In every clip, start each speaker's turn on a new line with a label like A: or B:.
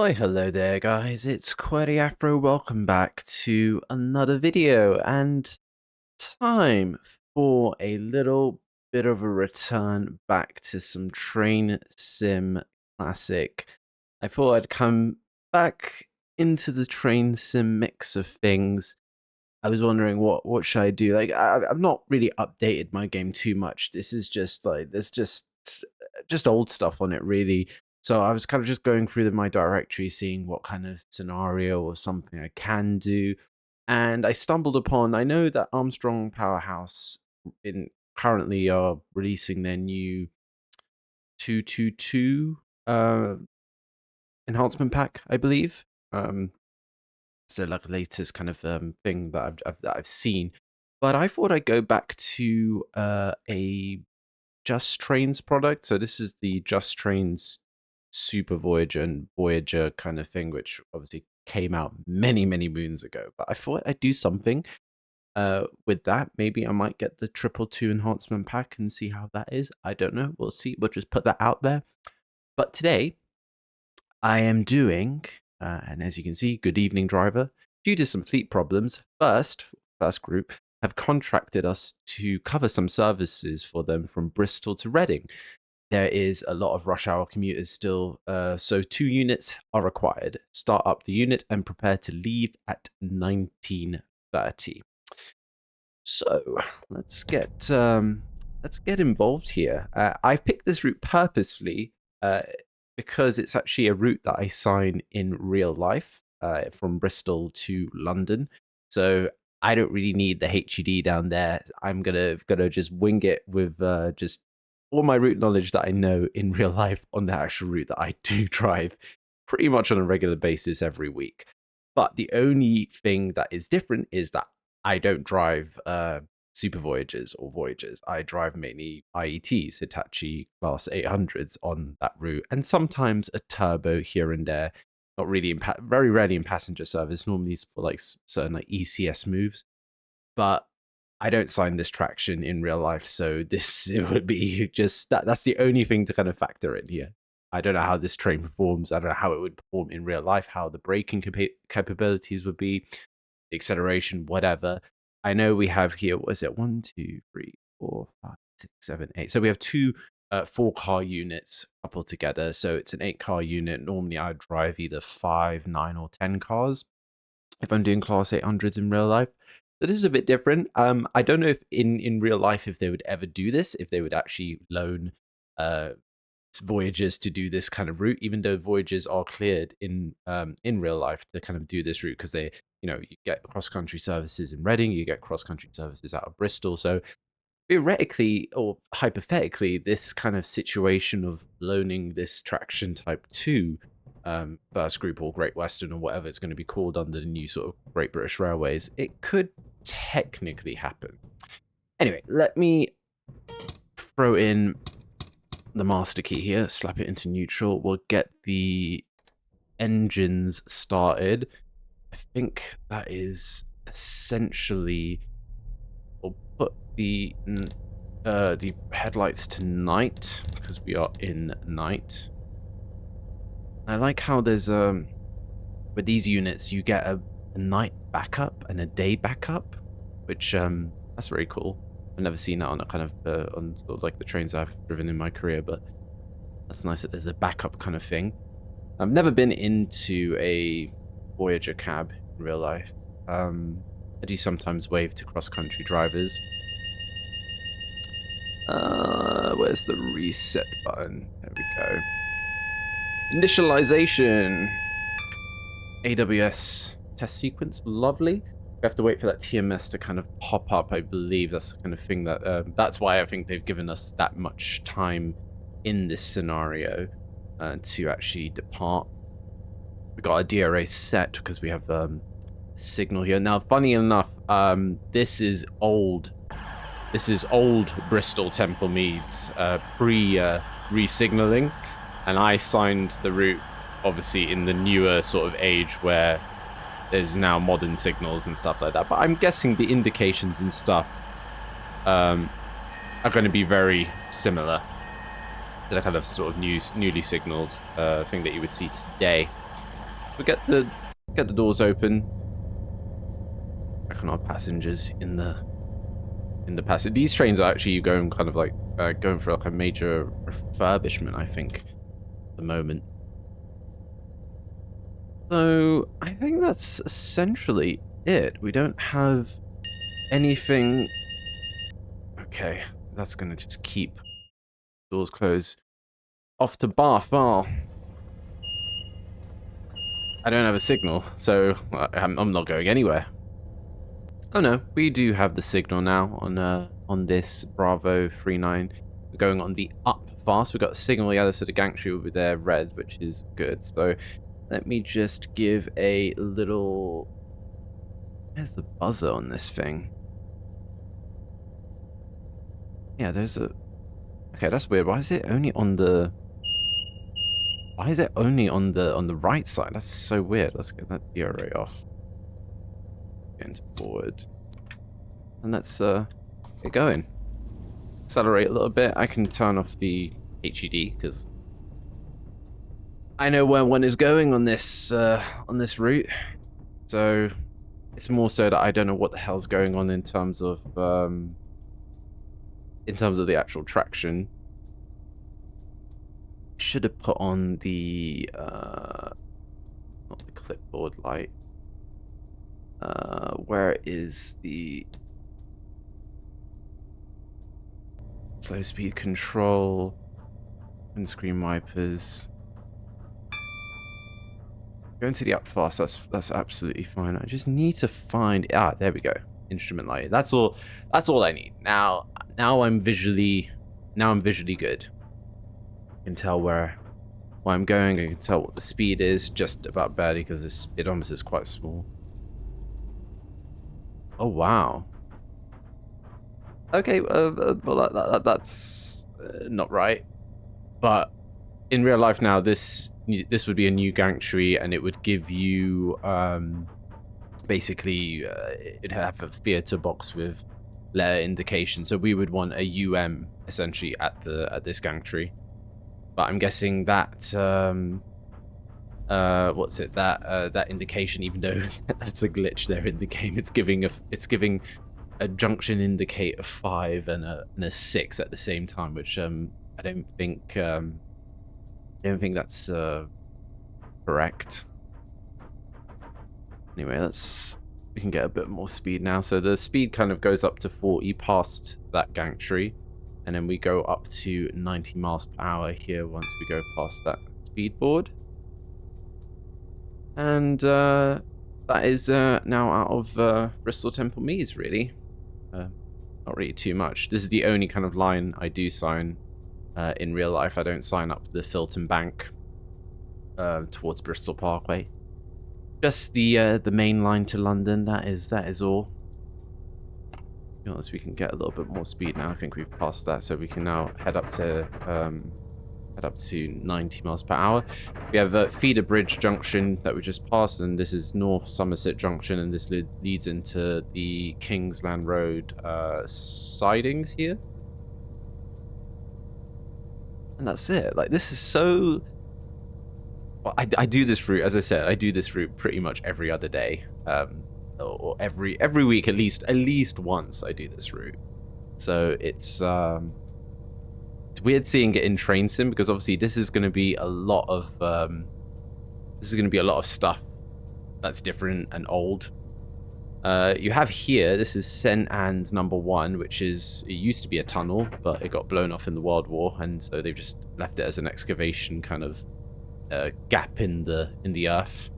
A: Why, hello there, guys. It's QwertyAfro. Welcome back to another video, and time for a little bit of a return back to some Train Sim Classic. I thought I'd come back into the Train Sim mix of things. I was wondering what should I do. Like, I've not really updated my game too much. This is just like there's just old stuff on it, really. So I was kind of just going through my directory, seeing what kind of scenario or something I can do, and I stumbled upon. I know that Armstrong Powerhouse in currently are releasing their new 222 enhancement pack, I believe. So like the latest kind of thing that I've seen. But I thought I'd go back to a Just Trains product. So this is the Just Trains Super Voyager and Voyager kind of thing, which obviously came out many, many moons ago. But I thought I'd do something with that. Maybe I might get the 222 enhancement pack and see how that is. I don't know. We'll see. We'll just put that out there. But today, I am doing, and as you can see, good evening, driver. Due to some fleet problems, first group have contracted us to cover some services for them from Bristol to Reading. There is a lot of rush hour commuters still, so 2 units are required. Start up the unit and prepare to leave at 19:30. So let's get involved here. I've picked this route purposefully because it's actually a route that I sign in real life from Bristol to London. So I don't really need the HUD down there. I'm gonna just wing it with just all my route knowledge that I know in real life on the actual route that I do drive pretty much on a regular basis every week. But the only thing that is different is that I don't drive Super Voyagers or Voyagers. I drive mainly IETs, Hitachi Class 800s on that route, and sometimes a turbo here and there. Not really, very rarely in passenger service. Normally for like certain like ECS moves, but I don't sign this traction in real life, so this it would be just that's the only thing to kind of factor in here. I don't know how this train performs. I don't know how it would perform in real life, how the braking capabilities would be, acceleration, whatever. I know we have here, what is it? 1, 2, 3, 4, 5, 6, 7, 8. So we have 2 4-car units coupled together. So it's an 8-car unit. Normally I'd drive either 5, 9, or 10 cars if I'm doing Class 800s in real life. So this is a bit different. I don't know if in real life if they would ever do this, if they would actually loan Voyagers to do this kind of route, even though Voyagers are cleared in real life to kind of do this route, because they, you get cross-country services in Reading, you get cross-country services out of Bristol. So theoretically or hypothetically, this kind of situation of loaning this traction type to First Group or Great Western or whatever it's going to be called under the new sort of Great British Railways, it could technically happen. Anyway, let me throw in the master key here, slap it into neutral. We'll get the engines started. I think that is essentially, we'll put the headlights to night because we are in night. I like how there's with these units you get a night backup and a day backup, which that's very cool. I've never seen that on a kind of on sort of like the trains I've driven in my career, but that's nice that there's a backup kind of thing. I've never been into a Voyager cab in real life. I do sometimes wave to cross-country drivers. Where's the reset button? There we go. Initialization. AWS test sequence. Lovely. We have to wait for that TMS to kind of pop up. I believe that's the kind of thing that that's why I think they've given us that much time in this scenario to actually depart. We got a DRA set because we have signal here. Now, funny enough, this is old Bristol Temple Meads pre-re-signaling, and I signed the route obviously in the newer sort of age where there's now modern signals and stuff like that. But I'm guessing the indications and stuff are going to be very similar to the kind of sort of newly signaled thing that you would see today. we get the doors open. Reckon our passengers in the passage. These trains are actually going kind of like going for like a major refurbishment, I think, at the moment. So I think that's essentially it. We don't have anything. Okay, that's gonna just keep doors closed. Off to Bath Bar. I don't have a signal, so I'm not going anywhere. Oh no, we do have the signal now on this Bravo 39. We're going on the up fast. We've got a signal yellow, so the gantry will be there red, which is good. So let me just give a little. Where's the buzzer on this thing? Yeah, there's a. Okay, that's weird. Why is it only on the? Why is it only on the right side? That's so weird. Let's get that gear array off. Get into forward. And let's get going. Accelerate a little bit. I can turn off the HUD because I know where one is going on this route. So it's more so that I don't know what the hell's going on in terms of the actual traction. Should have put on the not the clipboard light. Where is the slow speed control? Windscreen wipers. Going to the up fast. That's absolutely fine. I just need to find. There we go. Instrument light. That's all. That's all I need. Now I'm visually good. I can tell where I'm going. I can tell what the speed is, just about barely, because this speedometer is quite small. Oh wow. Okay, well that's not right. But in real life now, this would be a new gantry, and it would give you basically it'd have a theatre box with letter indication. So we would want a UM essentially at this gantry. But I'm guessing that what's it, that indication, even though that's a glitch there in the game, it's giving a junction indicator 5 and a 6 at the same time, which I don't think that's correct. Anyway, we can get a bit more speed now. So the speed kind of goes up to 40 past that gantry, and then we go up to 90 miles per hour here once we go past that speed board. And that is now out of Bristol Temple Meads, really. Not really too much. This is the only kind of line I do sign in real life. I don't sign up the Filton Bank towards Bristol Parkway. Just the main line to London. That is all. To be honest, we can get a little bit more speed now. I think we've passed that, so we can now head up to 90 miles per hour. We have Feeder Bridge Junction that we just passed, and this is North Somerset Junction, and this leads into the Kingsland Road sidings here. And that's it. Like, this is so... Well, I do this route, as I said, I do this route pretty much every other day. Or every week, at least once I do this route. So it's weird seeing it in Train Sim, because obviously this is going to be a lot of stuff that's different and old. You have here, this is St. Anne's number 1, which it used to be a tunnel, but it got blown off in the World War, and so they've just left it as an excavation kind of gap in the earth.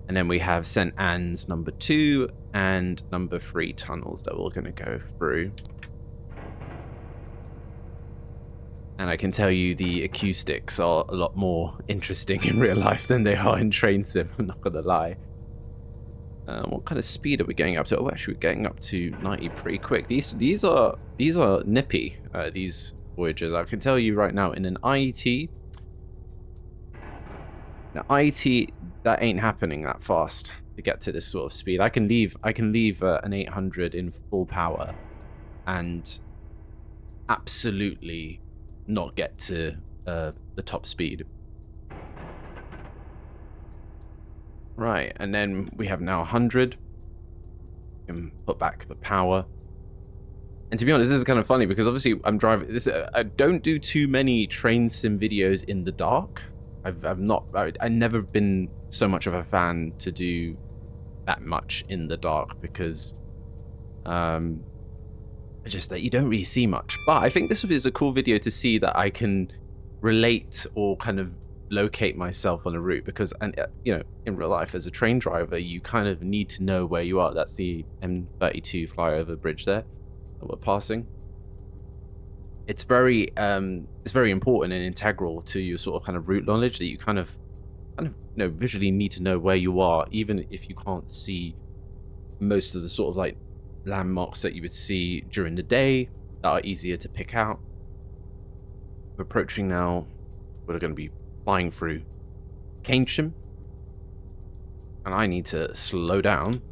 A: And then we have St. Anne's number 2 and number 3 tunnels that we're going to go through. And I can tell you the acoustics are a lot more interesting in real life than they are in Train Sim, I'm not going to lie. What kind of speed are we getting up to? Oh, actually, we're getting up to 90 pretty quick. These are nippy, these Voyagers. I can tell you right now, in an IET... Now, IET, that ain't happening that fast to get to this sort of speed. I can leave an 800 in full power and absolutely not get to the top speed. Right, and then we have now 100. We can put back the power. And to be honest, this is kind of funny because obviously I'm driving this. I don't do too many train sim videos in the dark. I've never been so much of a fan to do that much in the dark because just that you don't really see much. But I think this is a cool video to see that I can relate or kind of locate myself on a route because, and you know, in real life as a train driver, you kind of need to know where you are. That's the M32 flyover bridge there that we're passing. It's very important and integral to your sort of kind of route knowledge that you kind of you know, visually need to know where you are, even if you can't see most of the sort of like landmarks that you would see during the day that are easier to pick out. We're approaching now. We're going to be flying through Chippenham, and I need to slow down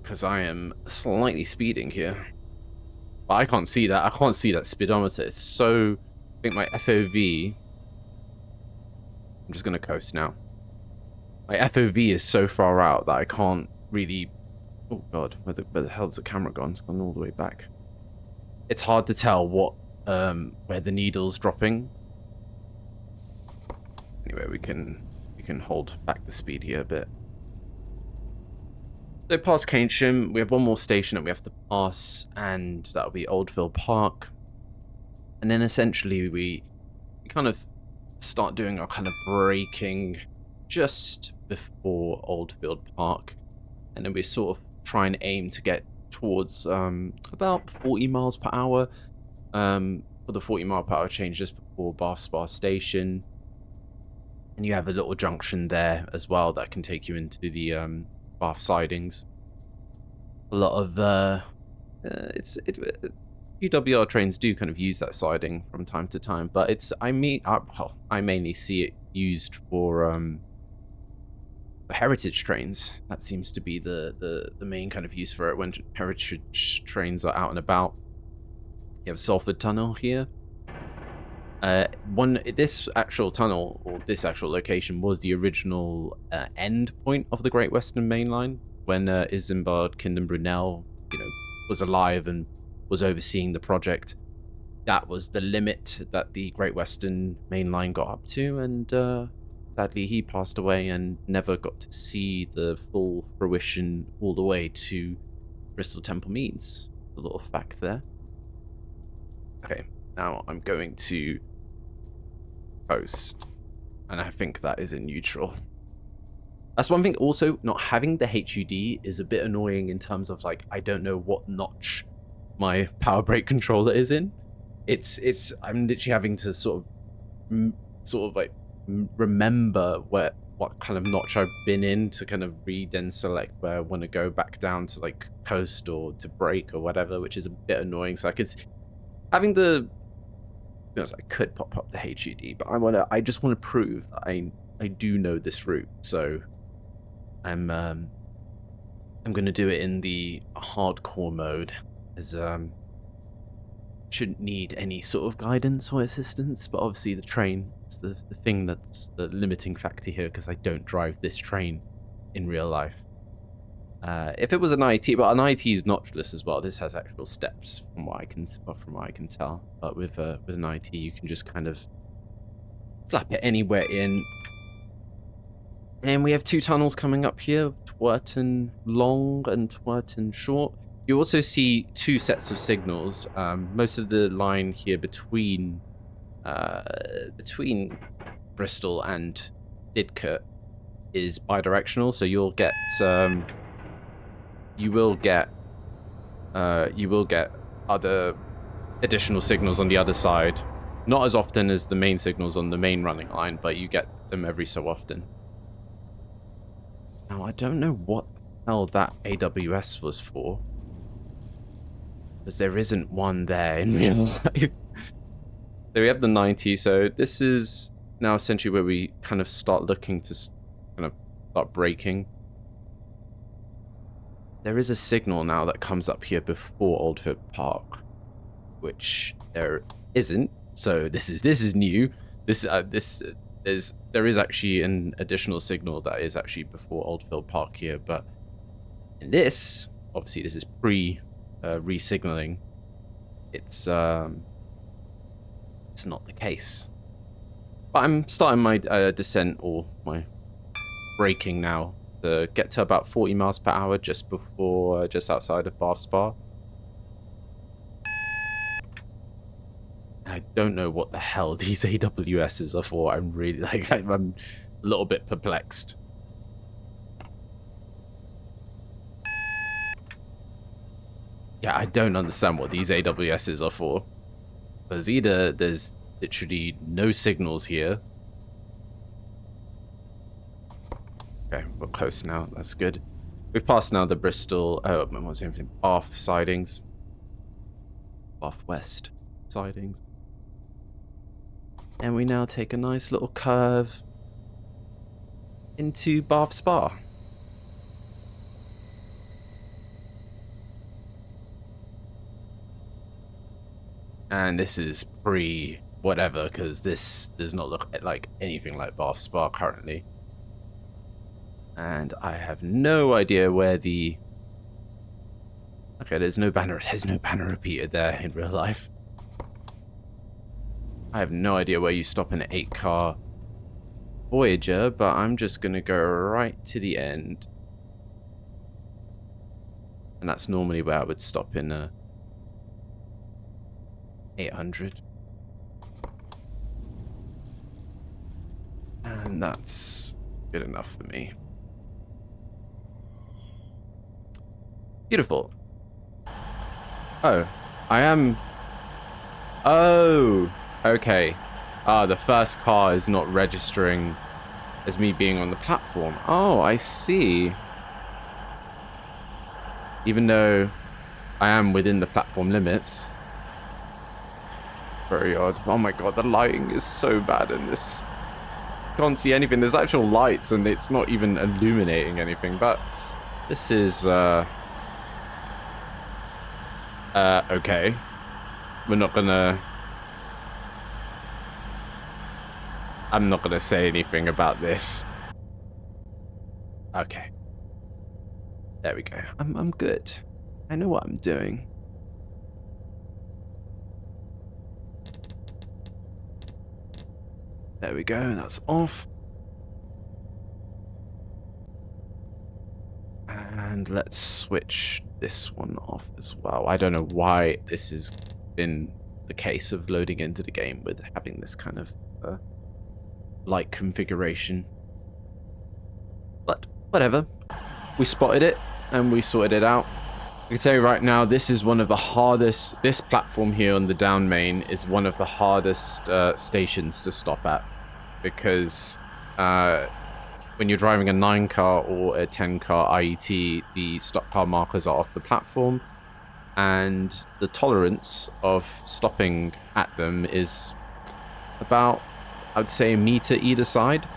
A: because I am slightly speeding here. But I can't see that. I can't see that speedometer. It's so. I think my FOV. I'm just going to coast now. My FOV is so far out that I can't really. Oh god, where the hell's the camera gone? It's gone all the way back. It's hard to tell what where the needle's dropping. Anyway, we can hold back the speed here a bit. So past Chippenham, we have one more station that we have to pass, and that'll be Oldfield Park. And then essentially we kind of start doing our kind of braking just before Oldfield Park, and then we sort of try and aim to get towards about 40 miles per hour for the 40-mile-per-hour change just before Bath Spa Station. And you have a little junction there as well that can take you into the Bath sidings. A lot of GWR trains do kind of use that siding from time to time, but it's I mainly see it used for heritage trains. That seems to be the main kind of use for it when heritage trains are out and about. You have Salford Tunnel here. This actual tunnel, or this actual location, was the original end point of the Great Western Mainline when Isambard Kingdom Brunel, you know, was alive and was overseeing the project. That was the limit that the Great Western Mainline got up to, and sadly he passed away and never got to see the full fruition all the way to Bristol Temple Meads. A little fact there. Okay, now I'm going to post, and I think that is in neutral. That's one thing. Also, not having the HUD is a bit annoying in terms of, like, I don't know what notch my power brake controller is in. I'm literally having to sort of like remember what kind of notch I've been in to kind of read and select where I want to go back down to, like, coast or to brake or whatever, which is a bit annoying. So having the, I could pop up the HUD, but I just want to prove that I do know this route. So I'm going to do it in the hardcore mode, as shouldn't need any sort of guidance or assistance. But obviously the train is the thing that's the limiting factor here, because I don't drive this train in real life. If it was an IT, but an IT is notchless as well. This has actual steps from what I can tell. But with an IT, you can just kind of slap it anywhere in. And we have two tunnels coming up here, Twerton Long and Twerton Short. You also see two sets of signals. Most of the line here between Bristol and Didcot is bidirectional, so you will get other additional signals on the other side. Not as often as the main signals on the main running line, but you get them every so often. Now, I don't know what the hell that AWS was for, because there isn't one there in real life. So we have the 90, so this is now essentially where we kind of start looking to kind of start braking. There is a signal now that comes up here before Oldfield Park, which there isn't. So this is new. This there is actually an additional signal that is actually before Oldfield Park here, but in this, obviously this is pre re-signaling. It's not the case. But I'm starting my descent or my braking now to get to about 40 miles per hour just outside of Bath Spa. I don't know what the hell these AWSs are for. I'm really like I'm a little bit perplexed. Yeah, I don't understand what these AWSs are for. Because either there's literally no signals here. Okay, we're close now. That's good. We've passed now the Bristol, what was it? Bath sidings. Bath West sidings. And we now take a nice little curve into Bath Spa. And this is pre whatever, because this does not look like anything like Bath Spa currently. And I have no idea where the... Okay, there's no banner repeater there in real life. I have no idea where you stop in an 8-car Voyager, but I'm just going to go right to the end. And that's normally where I would stop in a 800. And that's good enough for me. Beautiful. Oh, I am... Oh, okay. The first car is not registering as me being on the platform. Oh, I see. Even though I am within the platform limits. Very odd. Oh my god, the lighting is so bad in this. Can't see anything. There's actual lights and it's not even illuminating anything, but this is okay. I'm not gonna say anything about this. Okay. There we go. I'm good. I know what I'm doing. There we go, that's off. And let's switch this one off as well. I don't know why this has been the case of loading into the game with having this kind of light configuration. But whatever. We spotted it and we sorted it out. I can tell you right now, this is one of the hardest, this platform here on the down main is one of the hardest stations to stop at, because when you're driving a 9-car or a 10-car IET, the stop car markers are off the platform, and the tolerance of stopping at them is about, I would say, a meter either side.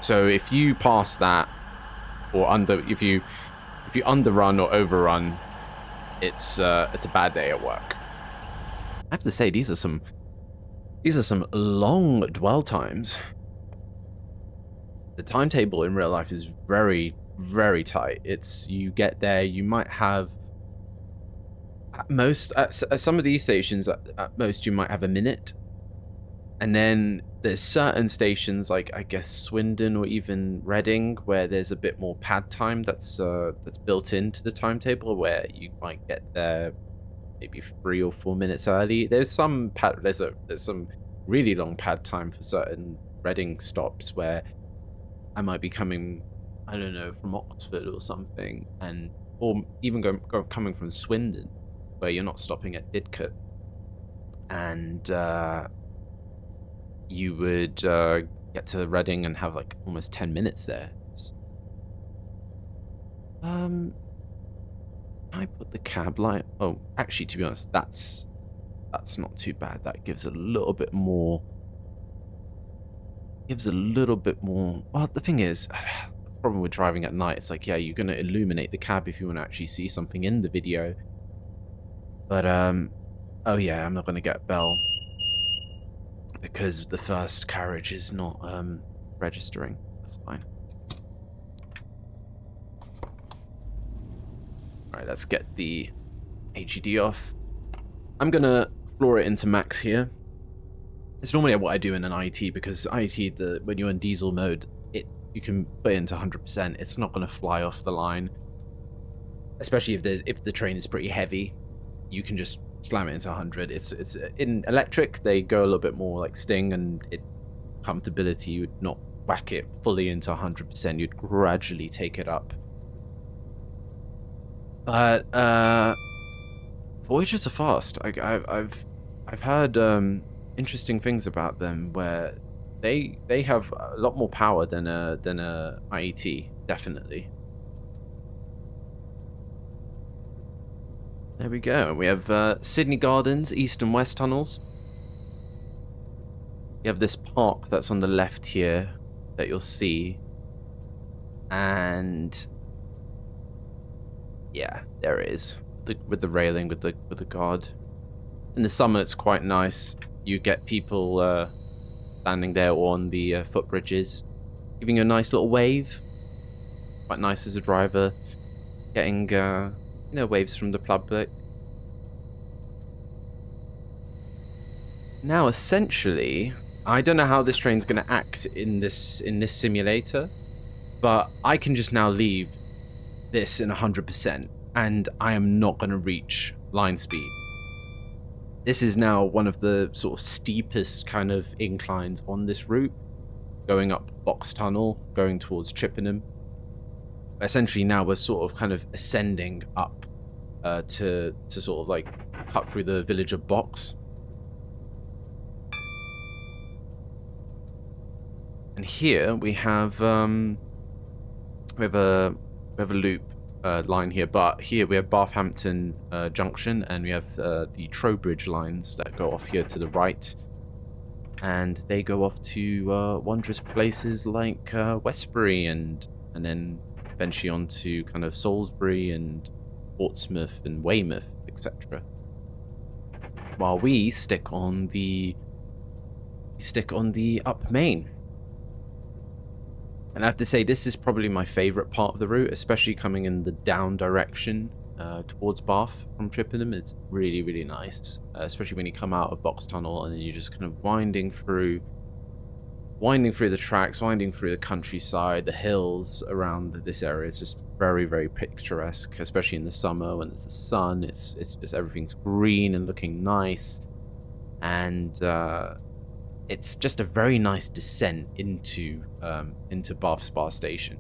A: So if you pass that, or if you underrun or overrun, it's a bad day at work. I have to say, these are some long dwell times. The timetable in real life is very, very tight. You get there, you might have at most at some of these stations at most you might have a minute, and then there's certain stations like I guess Swindon or even Reading where there's a bit more pad time that's built into the timetable, where you might get there maybe 3 or 4 minutes early. There's some really long pad time for certain Reading stops where I might be coming, I don't know, from Oxford or something, or even coming from Swindon, where you're not stopping at Didcot, and you would get to Reading and have like almost 10 minutes there. I put the cab light. Oh, actually, to be honest, that's not too bad. That gives a little bit more. Well, the thing is, the problem with driving at night, it's like, yeah, you're gonna illuminate the cab if you want to actually see something in the video. But oh yeah, I'm not gonna get Bell. because the first carriage is not registering. That's fine. Alright, let's get the HUD off. I'm gonna floor it into max here. It's normally what I do in an IT, because IT, when you're in diesel mode, you can put it into 100%. It's not gonna fly off the line. Especially if the train is pretty heavy, you can just slam it into 100. It's in electric, they go a little bit more like Sting, and comfortability, you would not whack it fully into 100%. You'd gradually take it up. But Voyagers are fast. I've heard interesting things about them where they have a lot more power than a IET, definitely. There we go. We have Sydney Gardens, East and West tunnels. You have this park that's on the left here that you'll see. And yeah, there it is. With the railing, with the guard. In the summer, it's quite nice. You get people standing there on the footbridges, giving you a nice little wave. Quite nice as a driver, getting waves from the public. Now, essentially, I don't know how this train's going to act in this simulator, but I can just now leave this in 100%, and I am not going to reach line speed. This is now one of the sort of steepest kind of inclines on this route, going up Box Tunnel, going towards Chippenham. Essentially, now we're sort of kind of ascending up to sort of like cut through the village of Box. And here we have a loop line here, but here we have Barthampton Junction, and we have the Trowbridge lines that go off here to the right, and they go off to wondrous places like Westbury and then eventually on to kind of Salisbury and Portsmouth and Weymouth, etc. While we stick on the up main. And I have to say, this is probably my favourite part of the route, especially coming in the down direction towards Bath from Chippenham. It's really, really nice, especially when you come out of Box Tunnel and then you're just kind of winding through the tracks, winding through the countryside, the hills around this area. It's just very, very picturesque, especially in the summer when it's the sun. It's just everything's green and looking nice, and it's just a very nice descent into Bath Spa Station.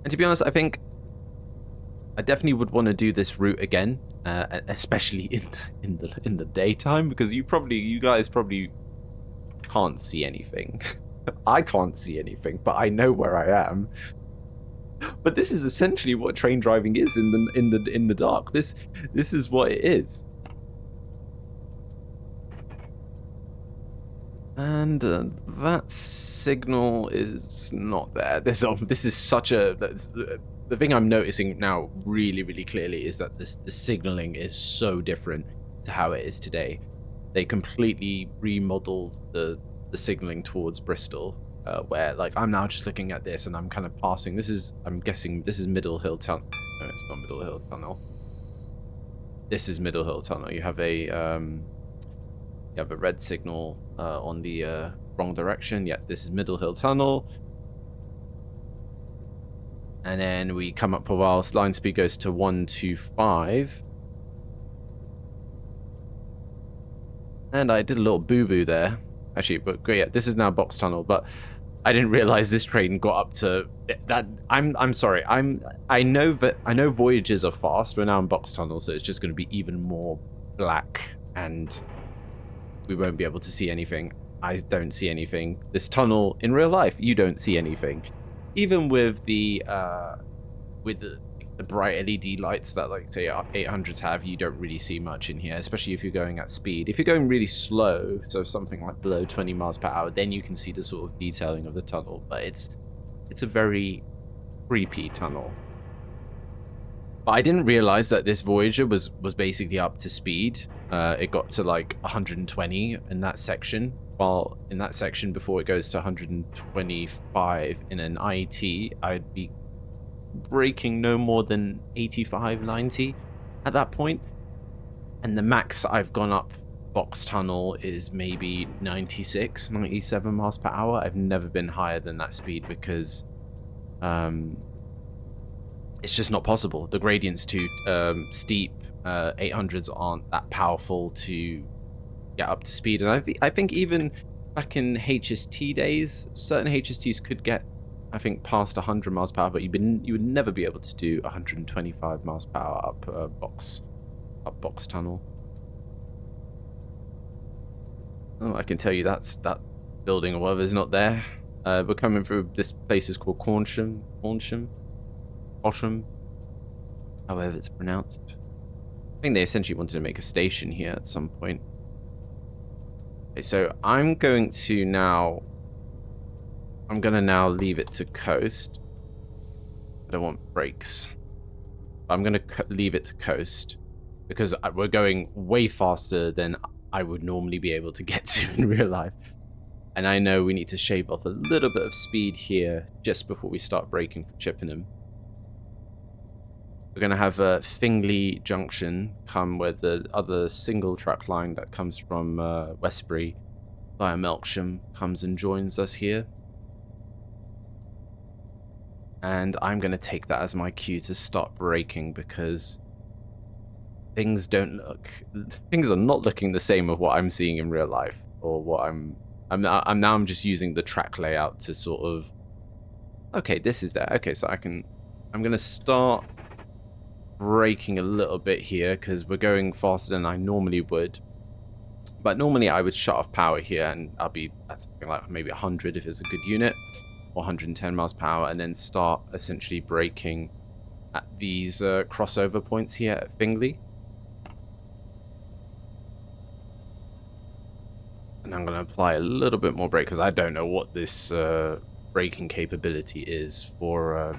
A: And to be honest, I think I definitely would want to do this route again, especially in the daytime, because you guys probably can't see anything. I can't see anything, but I know where I am. But this is essentially what train driving is in the dark. This is what it is. And that signal is not there. This is such a... The thing I'm noticing now really, really clearly is that the signaling is so different to how it is today. They completely remodeled the signaling towards Bristol, where like I'm now just looking at this and I'm kind of passing. I'm guessing this is Middle Hill Tunnel. No, it's not Middle Hill Tunnel. This is Middle Hill Tunnel. You have a red signal on the wrong direction. Yeah, this is Middle Hill Tunnel. And then we come up a while. Line speed goes to 125. And I did a little boo-boo there. Actually, but great, yeah, this is now Box Tunnel, but I didn't realize this train got up to that. I'm sorry. I know Voyagers are fast. We're now in Box Tunnel, so it's just going to be even more black and we won't be able to see anything. I don't see anything. This tunnel, in real life, you don't see anything. Even with the bright LED lights that, like, say, 800s have, you don't really see much in here, especially if you're going at speed. If you're going really slow, so something like below 20 miles per hour, then you can see the sort of detailing of the tunnel. But it's a very creepy tunnel. But I didn't realize that this Voyager was basically up to speed. it got to like 120 in that section, while in that section before it goes to 125 in an IET, I'd be braking no more than 85, 90 at that point. And the max I've gone up box tunnel is maybe 96, 97 miles per hour. I've never been higher than that speed because it's just not possible. The gradient's too steep. 800s aren't that powerful to get up to speed. And I think even back in HST days, certain HSTs could get, I think, past 100 miles per hour, but you would never be able to do 125 miles per hour up box tunnel. Oh, I can tell you that building or whatever is not there. We're coming through, this place is called Cornsham, however it's pronounced. I think they essentially wanted to make a station here at some point. Okay, so I'm going to now leave it to coast. I don't want brakes. I'm going to leave it to coast because we're going way faster than I would normally be able to get to in real life. And I know we need to shave off a little bit of speed here just before we start braking for Chippenham. We're going to have a Fingley Junction come where the other single track line that comes from Westbury via Melksham comes and joins us here. And I'm going to take that as my cue to start braking because things are not looking the same of what I'm seeing in real life, or what I'm just using the track layout to sort of, okay, this is there. Okay, so I'm going to start braking a little bit here because we're going faster than I normally would. But normally I would shut off power here and I'll be at something like maybe 100 if it's a good unit, or 110 miles per hour, and then start essentially braking at these crossover points here at Fingley. And I'm going to apply a little bit more brake because I don't know what this braking capability is for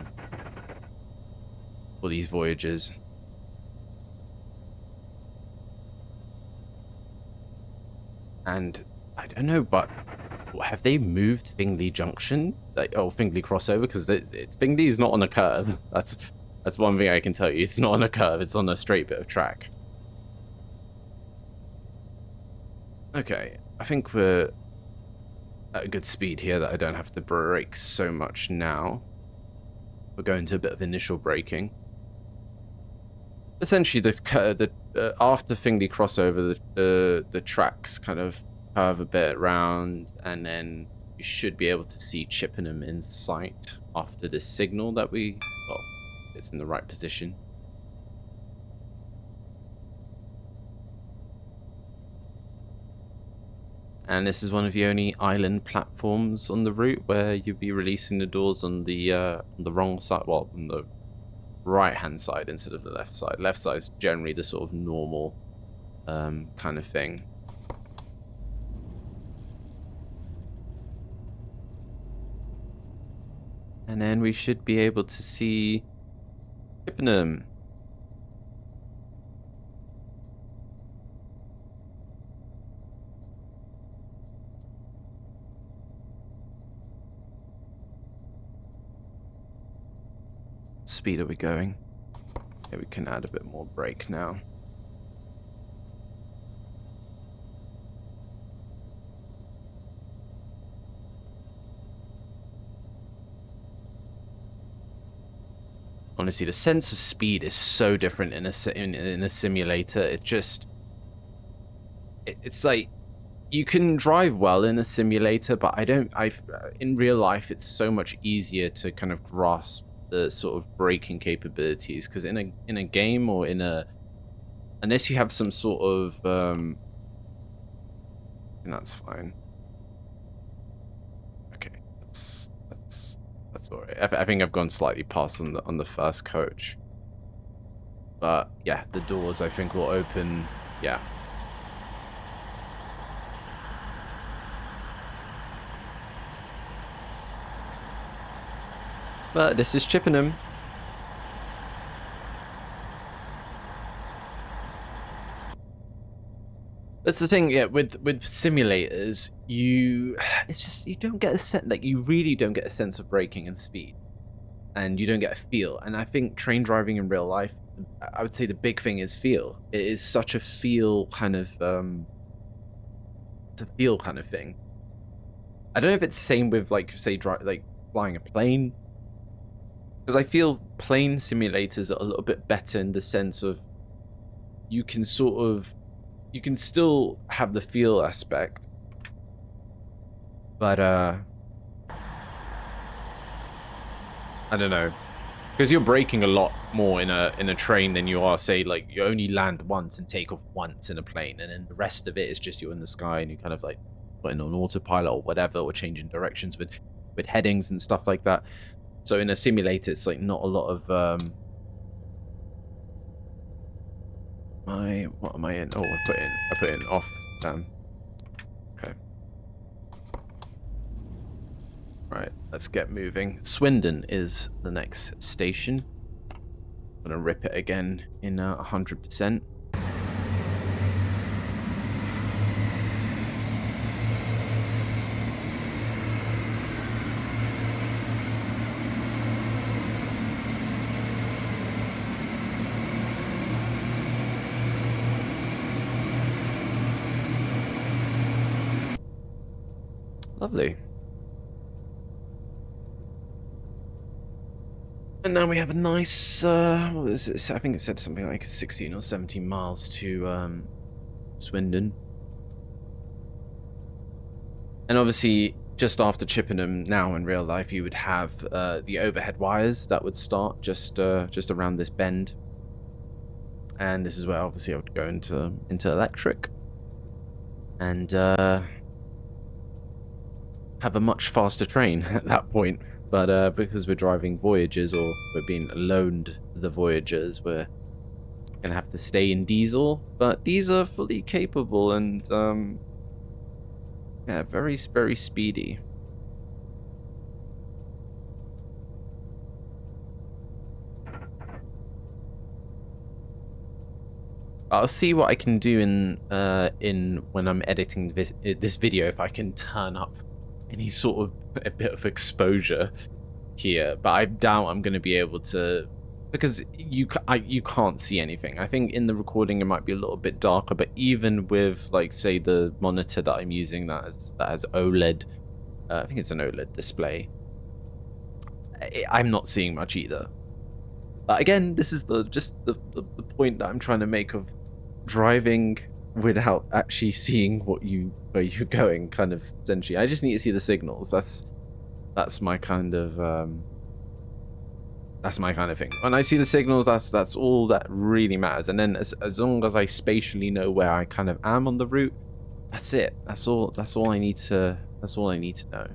A: these Voyagers. And I don't know, but have they moved Fingley Junction? Like, oh, Fingley crossover? Because Fingley is not on a curve. That's one thing I can tell you. It's not on a curve. It's on a straight bit of track. Okay, I think we're at a good speed here that I don't have to brake so much now. We're going to a bit of initial braking. Essentially, after Fingley crossover, the tracks kind of curve a bit around, and then you should be able to see Chippenham in sight after this signal that it's in the right position. And this is one of the only island platforms on the route where you'll be releasing the doors on the wrong side, well, on the right-hand side instead of the left side. Left side is generally the sort of normal kind of thing. And then we should be able to see Chippenham. Speed are we going? Okay, we can add a bit more brake now. Honestly, the sense of speed is so different in a simulator. It's just, it's like you can drive well in a simulator, but in real life it's so much easier to kind of grasp the sort of braking capabilities, because in a game or unless you have some sort of and that's fine. Okay, that's all right. I think I've gone slightly past on the first coach, but yeah, the doors I think will open. Yeah. But this is Chippenham. That's the thing, yeah, with simulators, it's just, you don't get a sense, like, you really don't get a sense of braking and speed, and you don't get a feel. And I think train driving in real life, I would say the big thing is feel. It is such a feel kind of, it's a feel kind of thing. I don't know if it's the same with, like, say, like flying a plane, because I feel plane simulators are a little bit better in the sense of you can still have the feel aspect, but I don't know, because you're braking a lot more in a train than you are, say, like, you only land once and take off once in a plane, and then the rest of it is just you're in the sky and you kind of like putting on autopilot or whatever, or changing directions with headings and stuff like that. So in a simulator, it's like not a lot of what am I in? Oh, I put in off. Okay. Right, let's get moving. Swindon is the next station. I'm gonna rip it again in 100%. Lovely. And now we have a nice, what is it? I think it said something like 16 or 17 miles to Swindon. And obviously, just after Chippenham, now in real life, you would have the overhead wires that would start just around this bend. And this is where obviously I would go into electric. And have a much faster train at that point. But because we're driving Voyagers, or we're being loaned the Voyagers, we're gonna have to stay in diesel. But these are fully capable and yeah, very, very speedy. I'll see what I can do in when I'm editing this video, if I can turn up any sort of a bit of exposure here, but I doubt I'm going to be able to, because you can't see anything. I think in the recording it might be a little bit darker, but even with, like, say, the monitor that I'm using that has OLED, I think it's an OLED display, I'm not seeing much either. But again, this is just the point that I'm trying to make of driving without actually seeing where you're going, kind of, essentially. I just need to see the signals. That's my kind of thing. When I see the signals, that's all that really matters. And then as long as I spatially know where I kind of am on the route, that's it. That's all I need to know.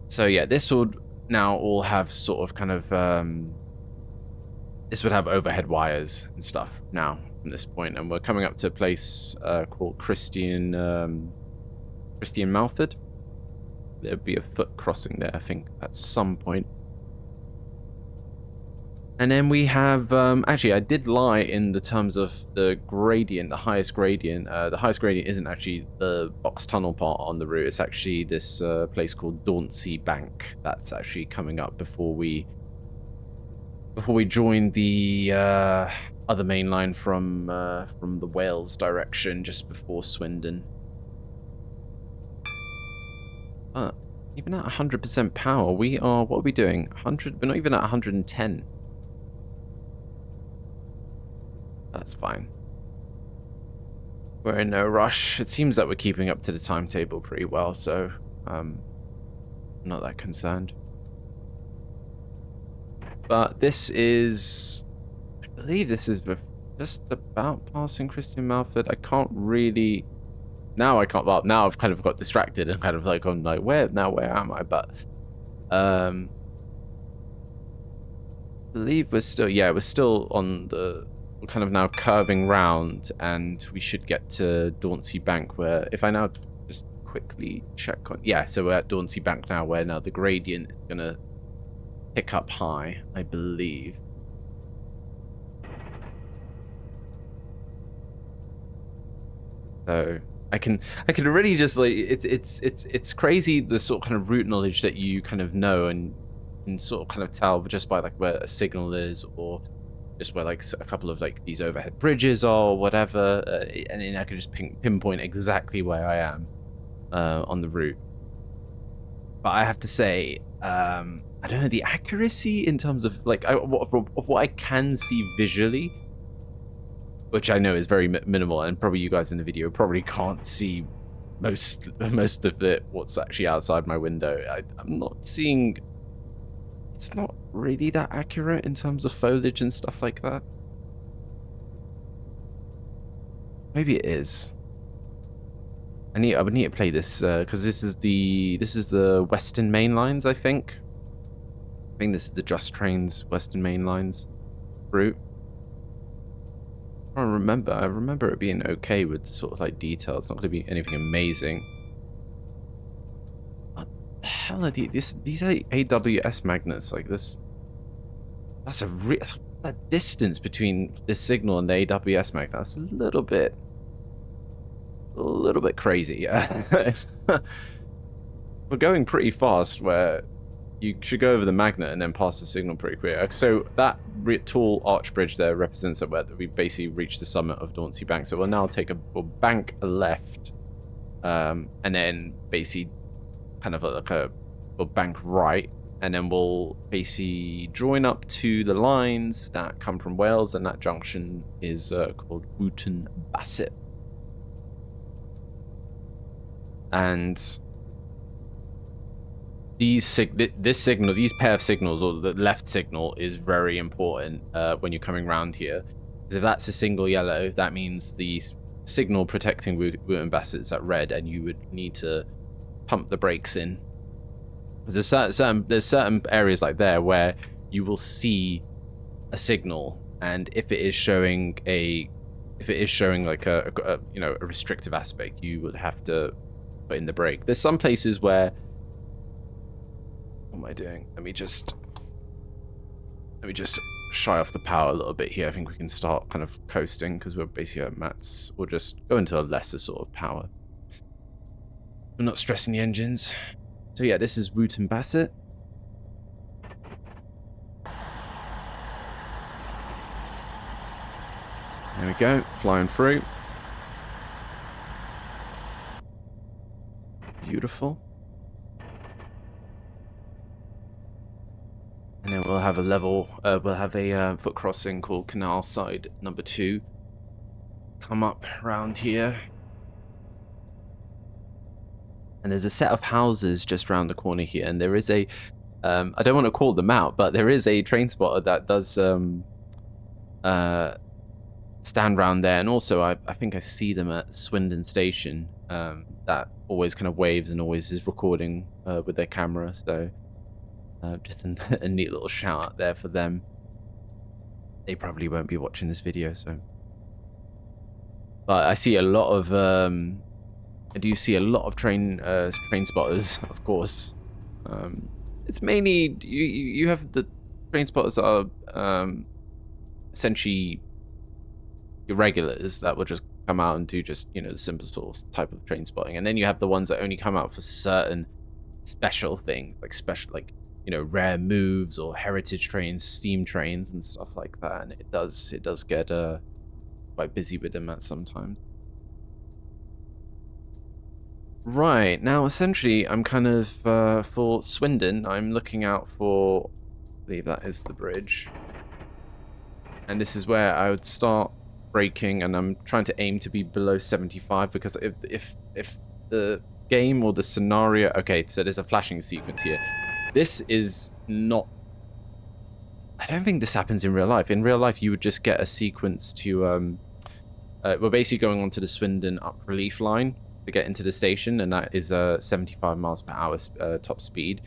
A: So yeah, this would now all have sort of kind of this would have overhead wires and stuff now from this point, and we're coming up to a place called Christian Malford. There'd be a foot crossing there, I think, at some point. And then we have, actually, I did lie in the terms of the gradient, the highest gradient. The highest gradient isn't actually the box tunnel part on the route. It's actually this place called Dauncey Bank that's actually coming up before we join the other main line from the Wales direction, just before Swindon. Even at 100% power, what are we doing? 100, we're not even at 110. That's fine. We're in no rush. It seems that we're keeping up to the timetable pretty well, so I'm not that concerned. But this is, I believe this is just about passing Christian Malford. I can't really, now I can't, well, now I've kind of got distracted and kind of like gone like, where am I? But I believe we're still on the, we're kind of now curving round, and we should get to Dauncey Bank, where, if I now just quickly check on, yeah, so we're at Dauncey Bank now, where now the gradient is gonna pick up high, I believe. So I can really just like it's crazy the sort of kind of route knowledge that you kind of know and can sort of kind of tell just by like where a signal is, or just where like a couple of like these overhead bridges are or whatever, and then I can just pinpoint exactly where I am on the route. But I have to say, I don't know, the accuracy in terms of like of what I can see visually, which I know is very minimal, and probably you guys in the video probably can't see most of it, what's actually outside my window. I'm not seeing. It's not really that accurate in terms of foliage and stuff like that. Maybe it is. I would need to play this because this is the Western Mainlines, I think. I think this is the Just Trains Western Mainlines route. I remember it being okay with sort of like detail. It's not going to be anything amazing. What the hell are these are AWS magnets like this? That's that distance between this signal and the AWS magnet. That's a little bit crazy. We're going pretty fast where you should go over the magnet and then pass the signal pretty quick. So that tall arch bridge there represents that we basically reached the summit of Dauncey Bank. So we'll now take we'll bank a left, and then basically kind of like we'll bank right, and then we'll basically join up to the lines that come from Wales, and that junction is called Wootton Bassett. And this signal, these pair of signals, or the left signal, is very important when you're coming around here. Because if that's a single yellow, that means the signal protecting Wootton Bassett's at red, and you would need to pump the brakes in. There's certain areas like there where you will see a signal, and if it is showing like a restrictive aspect, you would have to put in the brake. There's some places where, what am I doing? Let me just shy off the power a little bit here. I think we can start kind of coasting because we're basically at max. We'll just go into a lesser sort of power. We're not stressing the engines. So yeah, this is Wootton Bassett. There we go, flying through. Beautiful. And then we'll have a foot crossing called Canal Side number 2. Come up around here. And there's a set of houses just around the corner here, and there is I don't want to call them out, but there is a train spotter that does stand around there, and also I think I see them at Swindon station, that always kind of waves and always is recording with their camera, so just a neat little shout out there for them. They probably won't be watching this video, so. But I see a lot of I do see a lot of train spotters, of course. It's mainly you have the train spotters that are essentially your regulars that will just come out and do just, the simple sort of type of train spotting, and then you have the ones that only come out for certain special things, like rare moves or heritage trains, steam trains, and stuff like that. And it does get quite busy with them at sometimes. Right, now essentially I'm kind of for Swindon, I'm looking out for, I believe that is the bridge, and this is where I would start braking, and I'm trying to aim to be below 75, because if the game or the scenario, okay, so there's a flashing sequence here. This is not, I don't think this happens in real life. In real life, you would just get a sequence to, we're basically going onto the Swindon up relief line to get into the station, and that is 75 miles per hour top speed.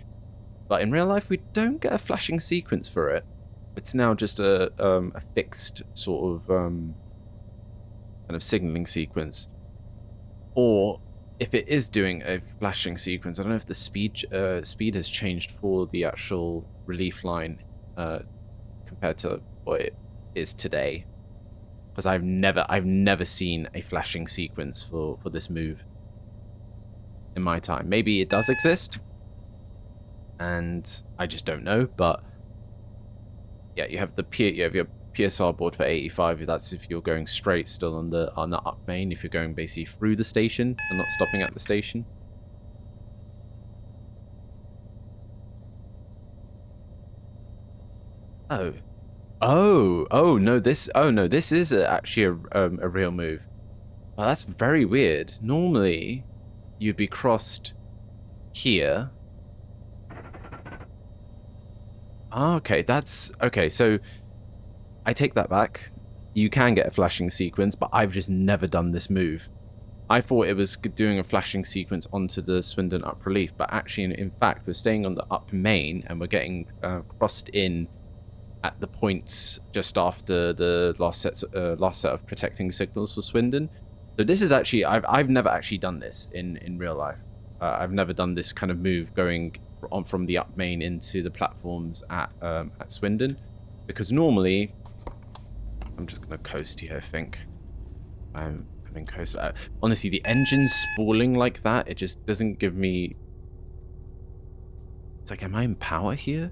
A: But in real life, we don't get a flashing sequence for it. It's now just a fixed sort of kind of signaling sequence. Or if it is doing a flashing sequence, I don't know if the speed has changed for the actual relief line compared to what it is today. because I've never seen a flashing sequence for this move in my time. Maybe it does exist, and I just don't know. But yeah, you have your PSR board for 85. That's if you're going straight still on the up main. If you're going basically through the station and not stopping at the station. Oh no, this is actually a real move. Well, that's very weird. Normally, you'd be crossed here. Oh, okay, that's okay. So I take that back. You can get a flashing sequence, but I've just never done this move. I thought it was doing a flashing sequence onto the Swindon up relief, but actually, in fact, we're staying on the up main and we're getting crossed in at the points just after the last set of protecting signals for Swindon. So this is actually I've never actually done this in real life. I've never done this kind of move going on from the up main into the platforms at Swindon, because normally I'm just gonna coast here. I think I'm in coast. Honestly, the engine's spooling like that. It just doesn't give me. It's like, am I in power here?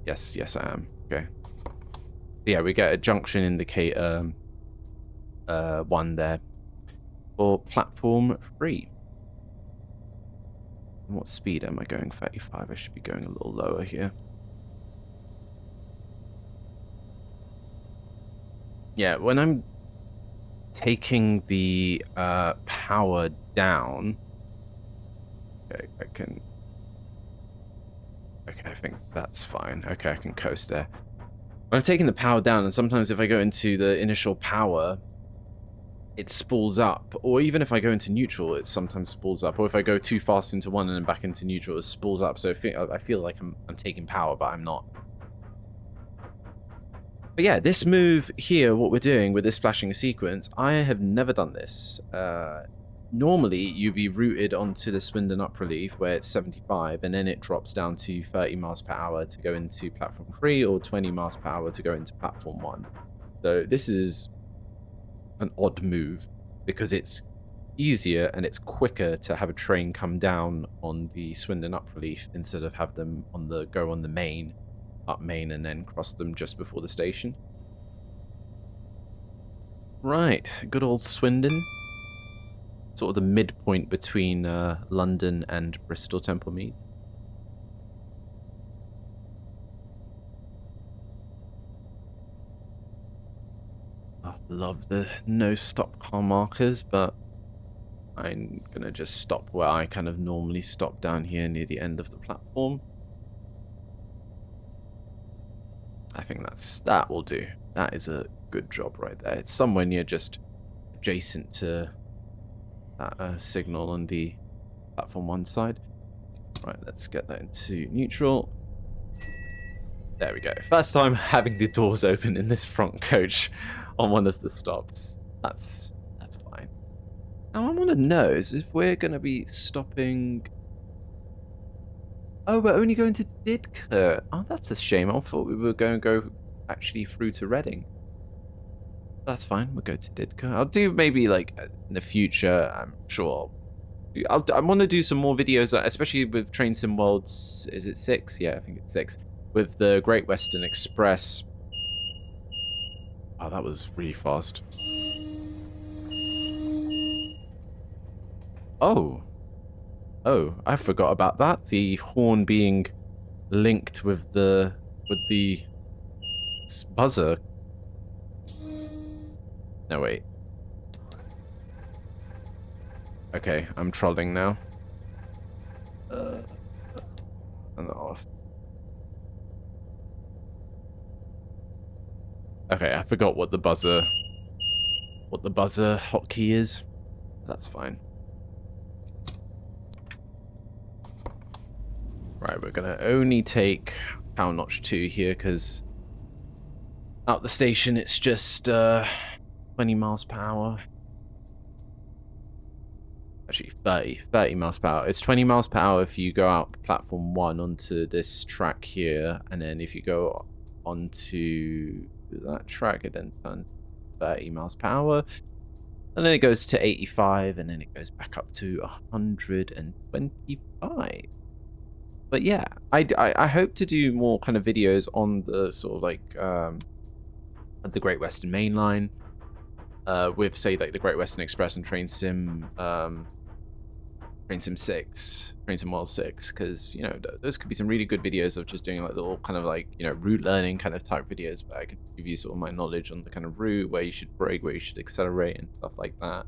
A: Yes, I am. Okay. Yeah, we get a junction indicator 1 there for platform 3. And what speed am I going? 35. I should be going a little lower here. Yeah, when I'm taking the power down, okay, I think that's fine. Okay, I can coast there. When I'm taking the power down, and sometimes if I go into the initial power, it spools up. Or even if I go into neutral, it sometimes spools up. Or if I go too fast into one and then back into neutral, it spools up. So I feel like I'm taking power, but I'm not. But yeah, this move here, what we're doing with this flashing sequence, I have never done this. Normally, you'd be routed onto the Swindon up relief where it's 75, and then it drops down to 30 miles per hour to go into platform 3 or 20 miles per hour to go into platform 1. So this is an odd move because it's easier and it's quicker to have a train come down on the Swindon up relief instead of have them go on the main, up main, and then cross them just before the station. Right, good old Swindon. Sort of the midpoint between London and Bristol Temple Meads. I love the no stop car markers, but I'm gonna just stop where I kind of normally stop down here near the end of the platform. I think that will do. That is a good job right there. It's somewhere near just adjacent to that signal on the platform 1 side. Right, let's get that into neutral. There we go. First time having the doors open in this front coach on one of the stops. That's fine. Now I want to know is if we're going to be stopping. Oh, we're only going to Didcot. Oh, that's a shame. I thought we were going to go actually through to Reading. That's fine. We'll go to Didcot. I'll do maybe like in the future. I'm sure. I want to do some more videos, especially with Train Sim Worlds. Is it 6? Yeah, I think it's 6. With the Great Western Express. Oh, that was really fast. Oh, I forgot about that. The horn being linked with the buzzer. No, wait. Okay, I'm trolling now. And off. Okay, I forgot what the buzzer hotkey is. That's fine. Right, we're gonna only take power notch 2 here because out the station it's just 20 miles per hour. Actually, 30 miles per hour. It's 20 miles per hour if you go out platform 1 onto this track here, and then if you go onto that track, it then turns 30 miles per hour, and then it goes to 85, and then it goes back up to 125. But yeah, I hope to do more kind of videos on the sort of like the Great Western Mainline, with say like the Great Western Express and Train Sim 6, Train Sim World 6, because you know those could be some really good videos of just doing like little kind of like, you know, route learning kind of type videos where I could give you sort of my knowledge on the kind of route, where you should brake, where you should accelerate, and stuff like that.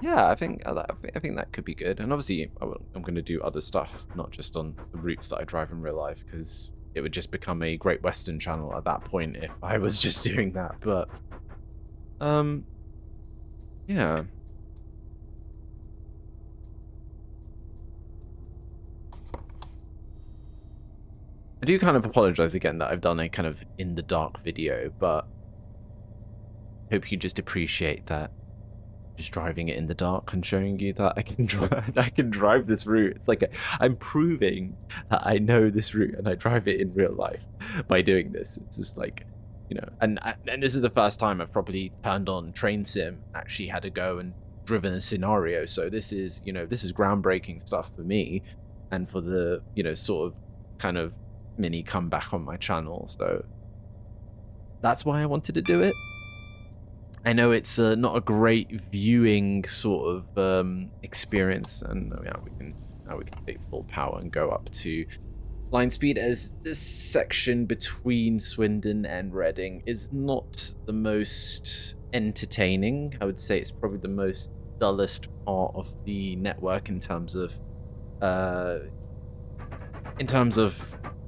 A: Yeah, I think that could be good. And obviously, I'm going to do other stuff, not just on the routes that I drive in real life, because it would just become a Great Western channel at that point if I was just doing that. But yeah. I do kind of apologize again that I've done a kind of in the dark video, but I hope you just appreciate that. Just driving it in the dark and showing you that I can drive this route. It's like I'm proving that I know this route and I drive it in real life by doing this. It's just like, you know, and this is the first time I've probably turned on Train Sim, actually had to go and driven a scenario. So this is, you know, this is groundbreaking stuff for me, and for the, you know, sort of kind of mini comeback on my channel. So that's why I wanted to do it. I know it's not a great viewing sort of experience, and yeah, now we can take full power and go up to line speed, as this section between Swindon and Reading is not the most entertaining. I would say it's probably the most dullest part of the network in terms of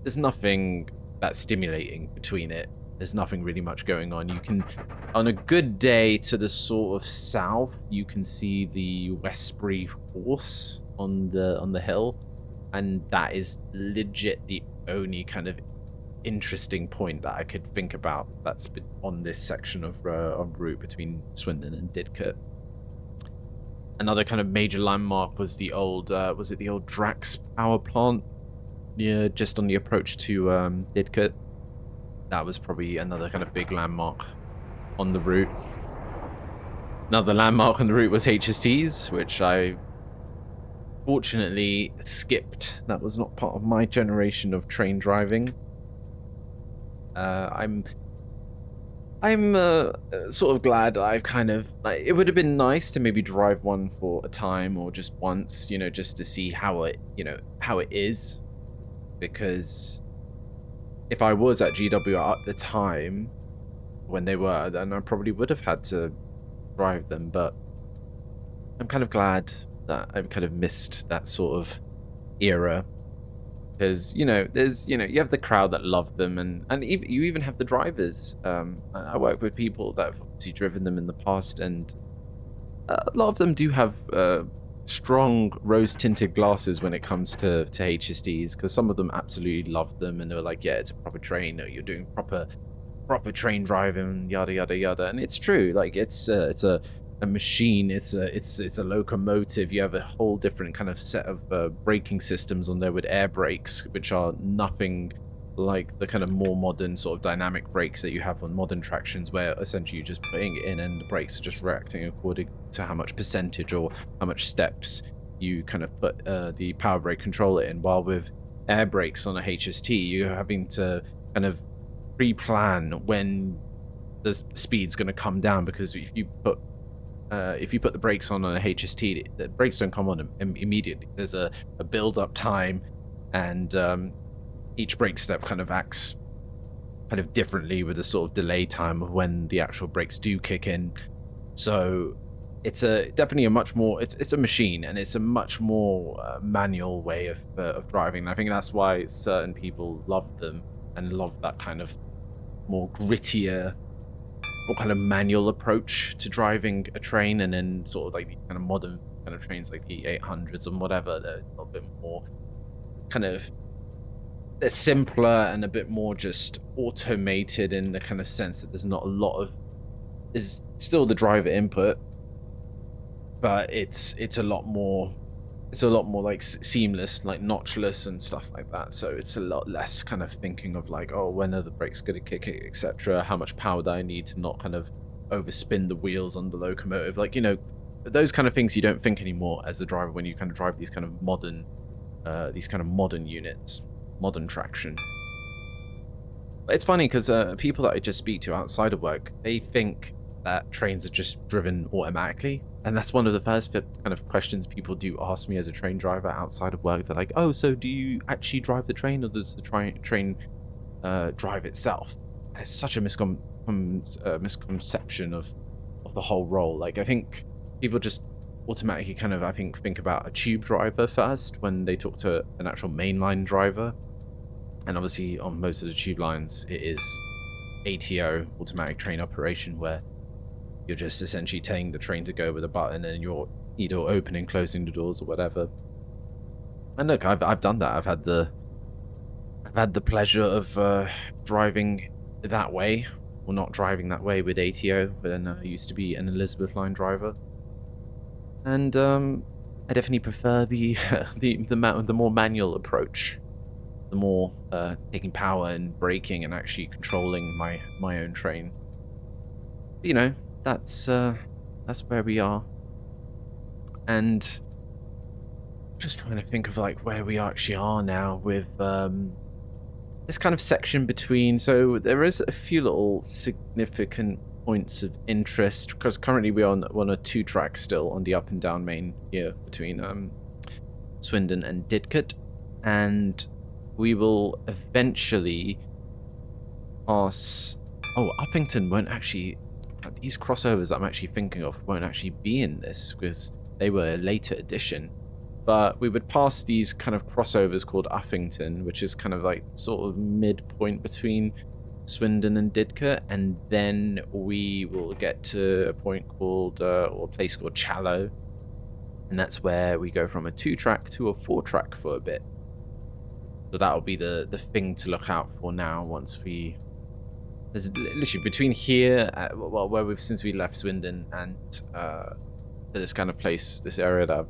A: there's nothing that stimulating between it. There's nothing really much going on. You can, on a good day to the sort of south, you can see the Westbury Horse on the hill, and that is legit the only kind of interesting point that I could think about that's on this section of route between Swindon and Didcot. Another kind of major landmark was the old was it the old Drax power plant? Yeah, just on the approach to Didcot. That was probably another kind of big landmark on the route. Another landmark on the route was HSTs, which I fortunately skipped. That was not part of my generation of train driving. I'm sort of glad I've kind of, like, it would have been nice to maybe drive one for a time or just once, you know, just to see how it, you know, how it is. Because if I was at GWR at the time when they were, then I probably would have had to drive them. But I'm kind of glad that I've kind of missed that sort of era, because, you know, there's, you know, you have the crowd that love them, and you even have the drivers. I work with people that have obviously driven them in the past, and a lot of them do have strong rose-tinted glasses when it comes to HSDs, because some of them absolutely love them, and they're like, yeah, it's a proper train, you're doing proper train driving, yada yada yada. And it's true, like, it's a machine, it's a locomotive. You have a whole different kind of set of braking systems on there with air brakes, which are nothing like the kind of more modern sort of dynamic brakes that you have on modern tractions, where essentially you're just putting it in and the brakes are just reacting according to how much percentage or how much steps you kind of put the power brake controller in. While with air brakes on a HST, you're having to kind of pre-plan when the speed's going to come down, because if you put the brakes on a HST, the brakes don't come on immediately. There's a build-up time, and each brake step kind of acts kind of differently with a sort of delay time of when the actual brakes do kick in. So it's definitely a much more, it's a machine, and it's a much more manual way of driving. And I think that's why certain people love them and love that kind of more grittier or kind of manual approach to driving a train. And then sort of like the kind of modern kind of trains like the 800s and whatever, they're a little bit more kind of, they're simpler and a bit more just automated, in the kind of sense that there's not a lot of, there's still the driver input, but it's a lot more it's a lot more like seamless, like notchless and stuff like that. So it's a lot less kind of thinking of like, oh, when are the brakes going to kick it, etc. How much power do I need to not kind of overspin the wheels on the locomotive? Like, you know, those kind of things you don't think anymore as a driver when you kind of drive these kind of modern units, modern traction. But it's funny because people that I just speak to outside of work, they think that trains are just driven automatically. And that's one of the first kind of questions people do ask me as a train driver outside of work. They're like, oh, so do you actually drive the train, or does the train drive itself? And it's such a misconception of the whole role. Like, I think people just automatically kind of, I think about a tube driver first when they talk to an actual mainline driver. And obviously on most of the tube lines, it is ATO, automatic train operation, where you're just essentially telling the train to go with a button and you're either opening, closing the doors or whatever. And look, I've done that. I've had the pleasure of driving that way, or not driving that way with ATO when I used to be an Elizabeth line driver. And I definitely prefer the the more manual approach, the more taking power and braking and actually controlling my own train. But, you know, that's where we are. And just trying to think of like where we actually are now with this kind of section between. So there is a few little significant points of interest, because currently we're on a 2-track still on the up and down main here between Swindon and Didcot, and we will eventually pass. Oh, Uppington won't actually. These crossovers I'm actually thinking of won't actually be in this because they were a later addition. But we would pass these kind of crossovers called Uffington, which is kind of like sort of midpoint between Swindon and Didcot, and then we will get to a point called, or a place called Challow, and that's where we go from a 2-track to a 4-track for a bit. So that'll be the thing to look out for now. Once there's literally between here, where we've since we left Swindon, and this kind of place, this area that I've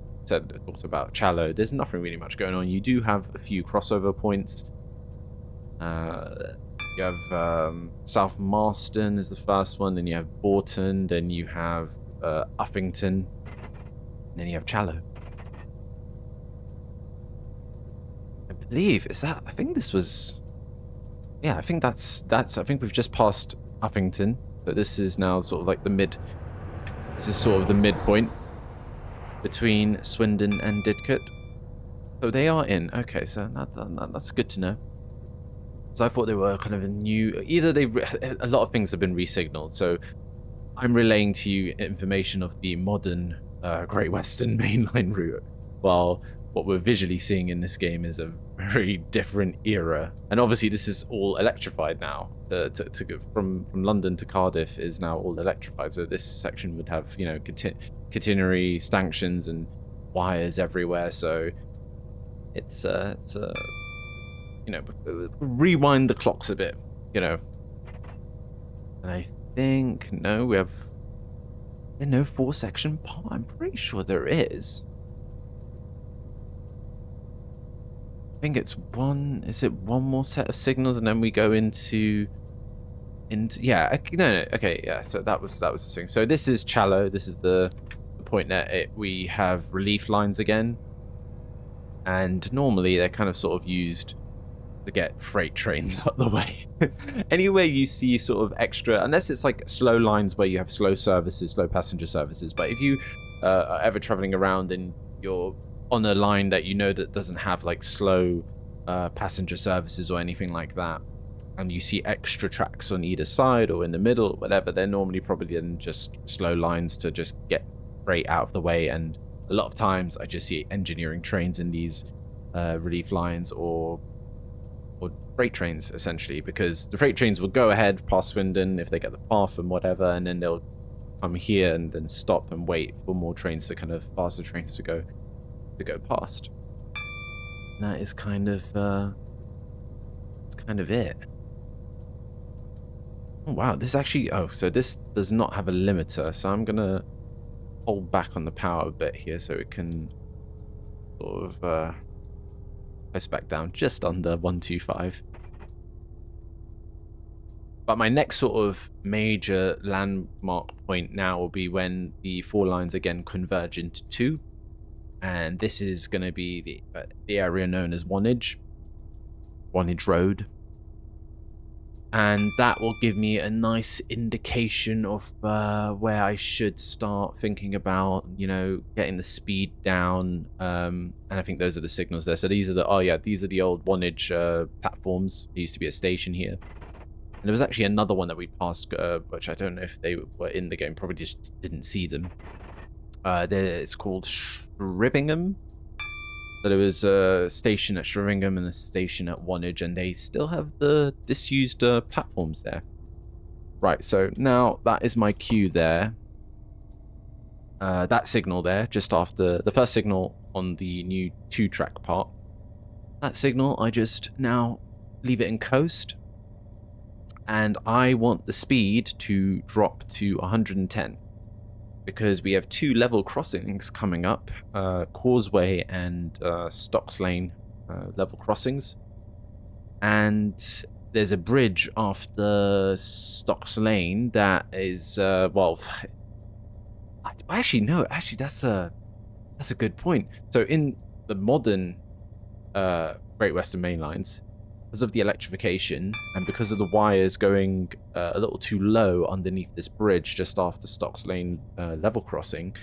A: talked about, Challow, there's nothing really much going on. You do have a few crossover points. You have South Marston is the first one, then you have Borton, then you have Uffington, and then you have Challow. I believe, I think this was, yeah, I think that's, I think we've just passed Uffington, but this is now sort of like this is sort of the midpoint between Swindon and Didcot. So they are in. Okay, so that's good to know. So I thought they were kind of a new, either a lot of things have been re-signaled, so I'm relaying to you information of the modern Great Western Mainline route, while what we're visually seeing in this game is a very different era. And obviously this is all electrified now. To go from London to Cardiff is now all electrified, so this section would have, you know, catenary stanchions and wires everywhere. So it's you know, rewind the clocks a bit, you know. And I think we have no 4-section part. I'm pretty sure there is. I think it's one. Is it one more set of signals, and then we go into yeah. No. Okay. Yeah. So that was the thing. So this is Challow. This is the point that we have relief lines again, and normally they're kind of sort of used to get freight trains out the way. Anywhere you see sort of extra, unless it's like slow lines where you have slow services, slow passenger services. But if you are ever traveling around and you're on a line that you know that doesn't have like slow passenger services or anything like that, and you see extra tracks on either side or in the middle, whatever, they're normally probably then just slow lines to just get freight out of the way. And a lot of times I just see engineering trains in these relief lines or freight trains, essentially, because the freight trains will go ahead past Swindon if they get the path and whatever, and then they'll come here and then stop and wait for more trains to kind of faster trains to go past. And that is kind of it's kind of it. Oh wow, this actually, so this does not have a limiter, so I'm gonna hold back on the power a bit here so it can sort of coast back down just under 125. But my next sort of major landmark point now will be when the 4 lines again converge into 2. And this is going to be the area known as Wantage Road. And that will give me a nice indication of where I should start thinking about, you know, getting the speed down. And I think those are the signals there. So these are the old Wantage platforms. There used to be a station here. And there was actually another one that we passed, which I don't know if they were in the game. Probably just didn't see them. It's called Shrivingham. So there was a station at Shrivingham and a station at Wantage, and they still have the disused platforms there. Right, so now that is my cue there. That signal there, just after the first signal on the new 2-track part. That signal, I just now leave it in coast. And I want the speed to drop to 110. Because we have 2 level crossings coming up, Causeway and Stocks Lane level crossings. And there's a bridge after Stocks Lane that is, well, actually, no, actually, that's a good point. So in the modern Great Western Mainlines, because of the electrification and because of the wires going a little too low underneath this bridge just after Stocks Lane level crossing,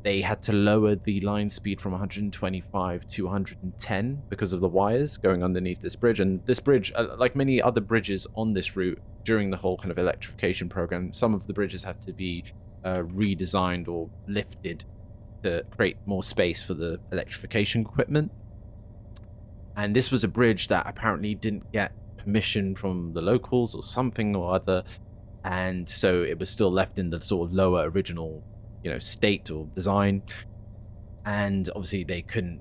A: they had to lower the line speed from 125 to 110 because of the wires going underneath this bridge. And this bridge, like many other bridges on this route during the whole kind of electrification program, some of the bridges had to be redesigned or lifted to create more space for the electrification equipment. And this was a bridge that apparently didn't get permission from the locals or something or other. And so it was still left in the sort of lower original, you know, state or design. And obviously they could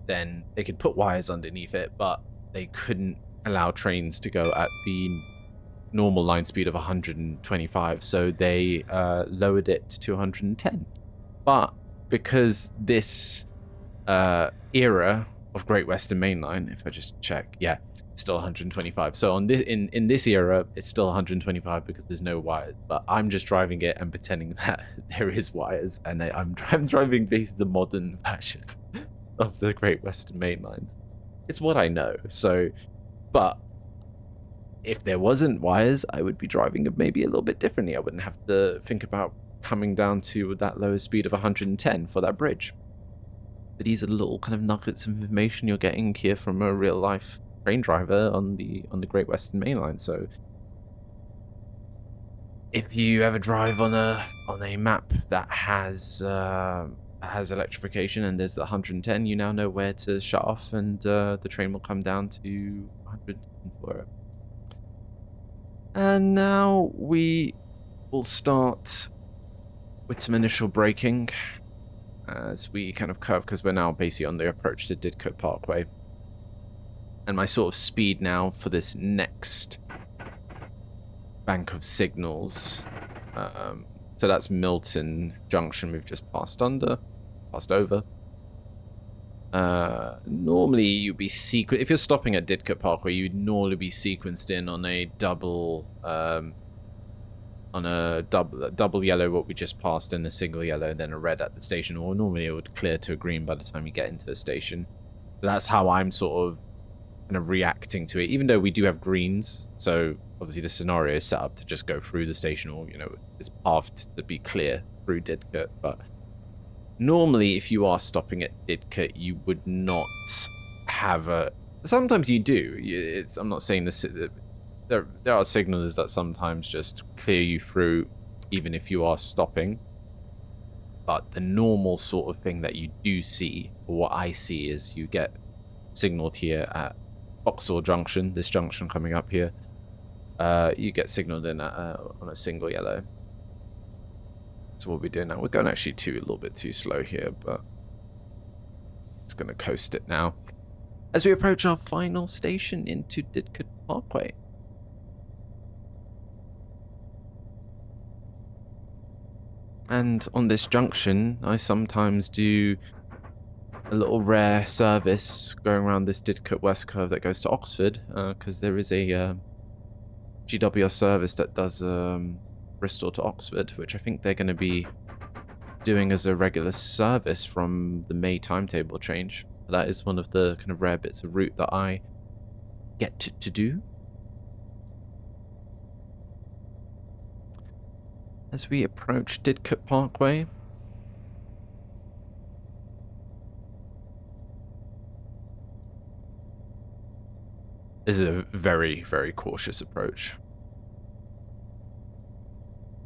A: put wires underneath it, but they couldn't allow trains to go at the normal line speed of 125. So they lowered it to 110. But because this era of Great Western Mainline, if I just check, yeah, it's still 125. So on this in this era, it's still 125 because there's no wires. But I'm just driving it and pretending that there is wires, and I'm driving the modern version of the Great Western Mainlines. It's what I know. So, but if there wasn't wires, I would be driving it maybe a little bit differently. I wouldn't have to think about coming down to that lower speed of 110 for that bridge. But these are the little kind of nuggets of information you're getting here from a real life train driver on the Great Western Mainline. So if you ever drive on a map that has electrification and there's the 110, you now know where to shut off, and the train will come down to 110 for it. And now we will start with some initial braking as we kind of curve, because we're now basically on the approach to Didcot Parkway. And my sort of speed now for this next bank of signals. So that's Milton Junction we've just passed over. Normally you'd be if you're stopping at Didcot Parkway, you'd normally be sequenced in on a double double yellow, what we just passed, and a single yellow, and then a red at the station, or normally it would clear to a green by the time you get into a station. So that's how I'm sort of kind of reacting to it, even though we do have greens. So obviously the scenario is set up to just go through the station, or, you know, it's pathed to be clear through Didcot. But normally if you are stopping at Didcot, you would not have a... Sometimes you do. I'm not saying this... There are signals that sometimes just clear you through even if you are stopping. But the normal sort of thing that you do see, or what I see, is you get signaled here at Vauxhall Junction, this junction coming up here. You get signaled in on a single yellow. So what we're doing now, we're going actually a little bit too slow here, but just going to coast it now as we approach our final station into Didcot Parkway. And on this junction, I sometimes do little rare service going around this Didcot West curve that goes to Oxford, because there is a GWR service that does Bristol to Oxford, which I think they're going to be doing as a regular service from the May timetable change. That is one of the kind of rare bits of route that I get to do. As we approach Didcot Parkway, this is a very, very cautious approach.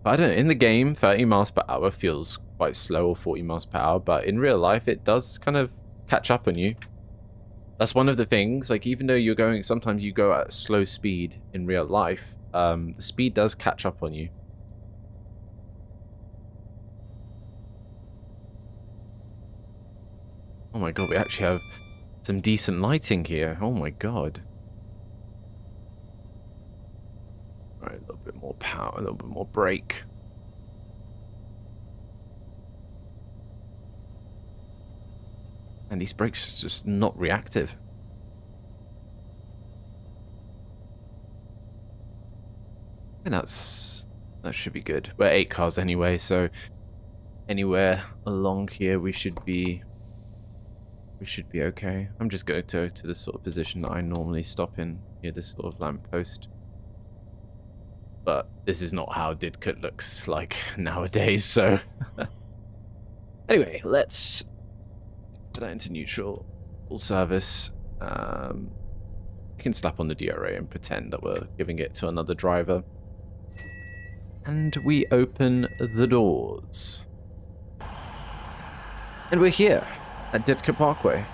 A: But I don't know, in the game, 30 miles per hour feels quite slow, or 40 miles per hour, but in real life, it does kind of catch up on you. That's one of the things, like, even though you're going, sometimes you go at slow speed in real life, the speed does catch up on you. Oh my god, we actually have some decent lighting here. Oh my god. Alright, a little bit more power, a little bit more brake. And these brakes are just not reactive. And that should be good. We're 8 cars anyway, so anywhere along here we should be okay. I'm just going to the sort of position that I normally stop in, near this sort of lamppost. But this is not how Didcot looks like nowadays, so anyway, let's put that into neutral. Full service. We can slap on the DRA and pretend that we're giving it to another driver. And we open the doors. And we're here at Didcot Parkway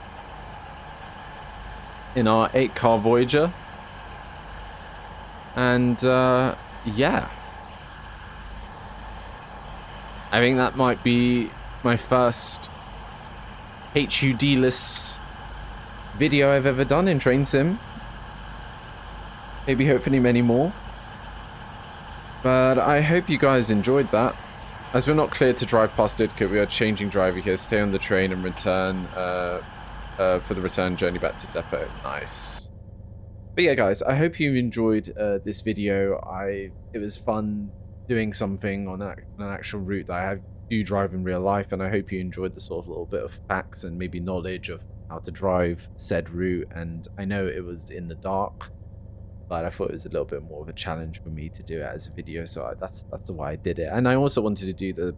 A: in our 8-car Voyager. And yeah, I think that might be my first HUD-less video I've ever done in Train Sim. Maybe hopefully many more. But I hope you guys enjoyed that. As we're not cleared to drive past Didcot, we are changing driver here. Stay on the train and return for the return journey back to depot. Nice. But yeah, guys, I hope you enjoyed this video. It was fun doing something on an actual route that I do drive in real life, and I hope you enjoyed the sort of little bit of facts and maybe knowledge of how to drive said route. And I know it was in the dark, but I thought it was a little bit more of a challenge for me to do it as a video, so that's why I did it. And I also wanted to do the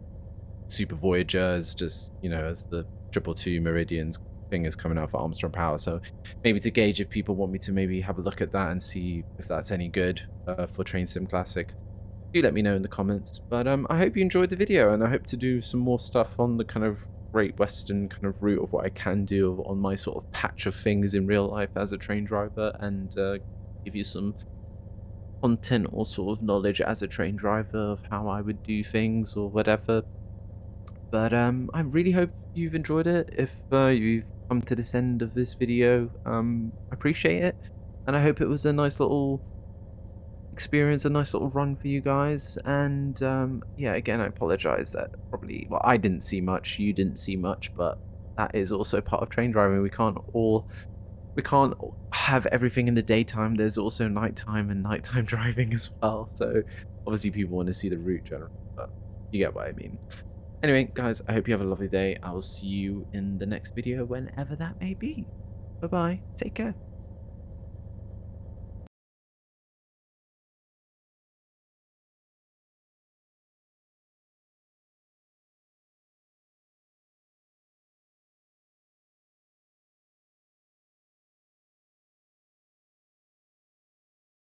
A: Super Voyager as just, you know, as the 222 Meridians thing is coming out for Armstrong Power, so maybe to gauge if people want me to maybe have a look at that and see if that's any good for Train Sim Classic. Do let me know in the comments. But I hope you enjoyed the video, and I hope to do some more stuff on the kind of Great Western kind of route of what I can do on my sort of patch of things in real life as a train driver, and give you some content or sort of knowledge as a train driver of how I would do things or whatever. But I really hope you've enjoyed it. If you've come to this end of this video, I appreciate it, and I hope it was a nice little experience, a nice little run for you guys. And yeah, again, I apologize that probably, well, I didn't see much, you didn't see much, but that is also part of train driving. We can't have everything in the daytime. There's also nighttime and nighttime driving as well, so obviously people want to see the route generally, but you get what I mean. Anyway, guys, I hope you have a lovely day. I will see you in the next video, whenever that may be. Bye bye, take care.